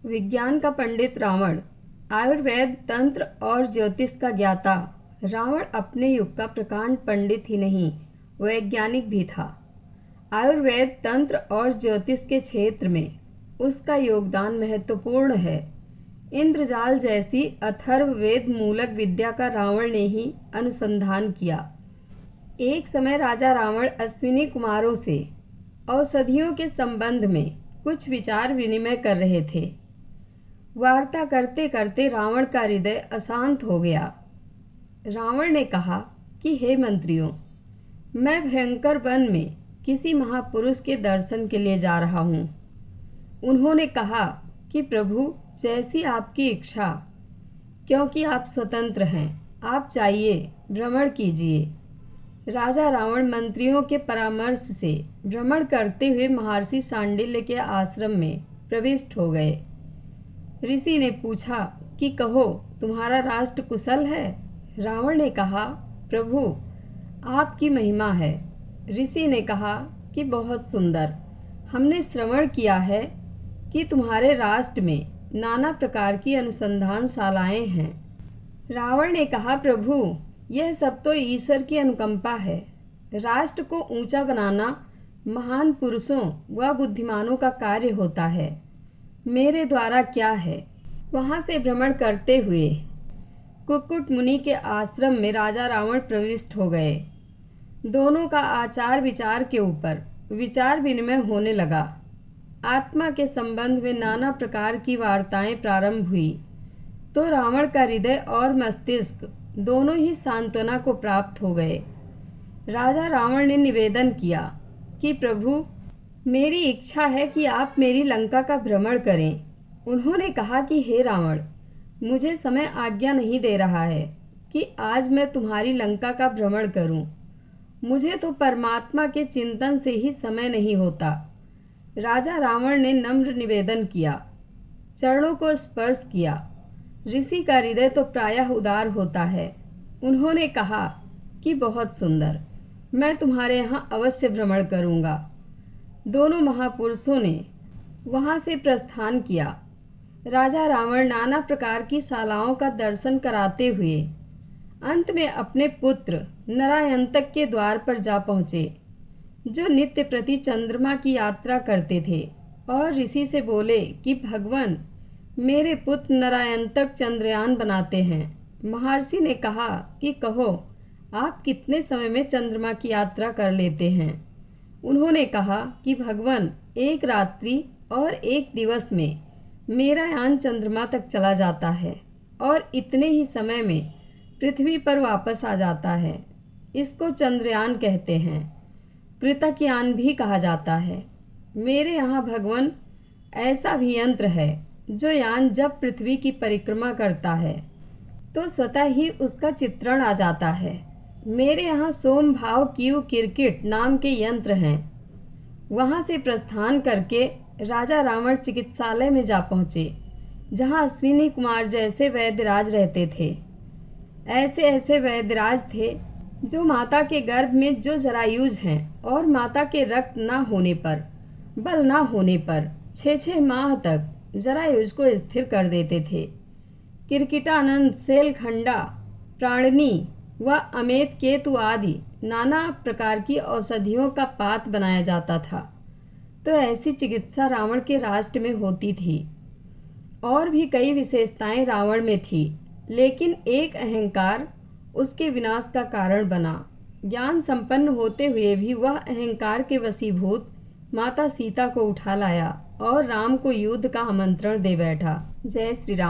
विज्ञान का पंडित रावण, आयुर्वेद, तंत्र और ज्योतिष का ज्ञाता। रावण अपने युग का प्रकांड पंडित ही नहीं, वैज्ञानिक भी था। आयुर्वेद, तंत्र और ज्योतिष के क्षेत्र में उसका योगदान महत्वपूर्ण है। इंद्रजाल जैसी अथर्व वेद मूलक विद्या का रावण ने ही अनुसंधान किया। एक समय राजा रावण अश्विनी कुमारों से औषधियों के संबंध में कुछ विचार विनिमय कर रहे थे। वार्ता करते करते रावण का हृदय अशांत हो गया। रावण ने कहा कि हे मंत्रियों, मैं भयंकर वन में किसी महापुरुष के दर्शन के लिए जा रहा हूँ। उन्होंने कहा कि प्रभु, जैसी आपकी इच्छा, क्योंकि आप स्वतंत्र हैं, आप जाइए, भ्रमण कीजिए। राजा रावण मंत्रियों के परामर्श से भ्रमण करते हुए महर्षि शांडिल्य के आश्रम में प्रविष्ट हो गए। ऋषि ने पूछा कि कहो, तुम्हारा राष्ट्र कुशल है? रावण ने कहा, प्रभु, आपकी महिमा है। ऋषि ने कहा कि बहुत सुंदर। हमने श्रवण किया है कि तुम्हारे राष्ट्र में नाना प्रकार की अनुसंधानशालाएं हैं। रावण ने कहा, प्रभु, यह सब तो ईश्वर की अनुकंपा है। राष्ट्र को ऊंचा बनाना महान पुरुषों व बुद्धिमानों का कार्य होता है। मेरे द्वारा क्या है? वहां से भ्रमण करते हुए कुक्कुट मुनि के आश्रम में राजा रावण प्रविष्ट हो गए। दोनों का आचार विचार के ऊपर विचार विनिमय होने लगा। आत्मा के संबंध में नाना प्रकार की वार्ताएं प्रारंभ हुई तो रावण का हृदय और मस्तिष्क दोनों ही सांत्वना को प्राप्त हो गए। राजा रावण ने निवेदन किया कि प्रभु, मेरी इच्छा है कि आप मेरी लंका का भ्रमण करें। उन्होंने कहा कि हे रावण, मुझे समय आज्ञा नहीं दे रहा है कि आज मैं तुम्हारी लंका का भ्रमण करूं। मुझे तो परमात्मा के चिंतन से ही समय नहीं होता। राजा रावण ने नम्र निवेदन किया, चरणों को स्पर्श किया। ऋषि का हृदय तो प्रायः उदार होता है। उन्होंने कहा कि बहुत सुंदर, मैं तुम्हारे यहाँ अवश्य भ्रमण करूँगा। दोनों महापुरुषों ने वहाँ से प्रस्थान किया। राजा रावण नाना प्रकार की शालाओं का दर्शन कराते हुए अंत में अपने पुत्र नरायंतक के द्वार पर जा पहुँचे, जो नित्य प्रति चंद्रमा की यात्रा करते थे, और ऋषि से बोले कि भगवान, मेरे पुत्र नरायंतक चंद्रयान बनाते हैं। महर्षि ने कहा कि कहो, आप कितने समय में चंद्रमा की यात्रा कर लेते हैं? उन्होंने कहा कि भगवान, एक रात्रि और एक दिवस में मेरा यान चंद्रमा तक चला जाता है और इतने ही समय में पृथ्वी पर वापस आ जाता है। इसको चंद्रयान कहते हैं। कृतक यान भी कहा जाता है। मेरे यहाँ भगवान ऐसा भी यंत्र है जो यान जब पृथ्वी की परिक्रमा करता है तो स्वतः ही उसका चित्रण आ जाता है। मेरे यहाँ सोमभाव कीव किरकिट नाम के यंत्र हैं। वहाँ से प्रस्थान करके राजा रावण चिकित्सालय में जा पहुँचे, जहाँ अश्विनी कुमार जैसे वैद्यराज रहते थे। ऐसे ऐसे वैद्यराज थे जो माता के गर्भ में जो जरायुज हैं और माता के रक्त ना होने पर, बल ना होने पर 6-6 माह तक जरायुज को स्थिर कर देते थे। किरकिटानंद, सेलखंडा, प्राणनी व अमेत केतु आदि नाना प्रकार की औषधियों का पात बनाया जाता था। तो ऐसी चिकित्सा रावण के राष्ट्र में होती थी। और भी कई विशेषताएं रावण में थी, लेकिन एक अहंकार उसके विनाश का कारण बना। ज्ञान संपन्न होते हुए भी वह अहंकार के वशीभूत माता सीता को उठा लाया और राम को युद्ध का आमंत्रण दे बैठा। जय श्री राम।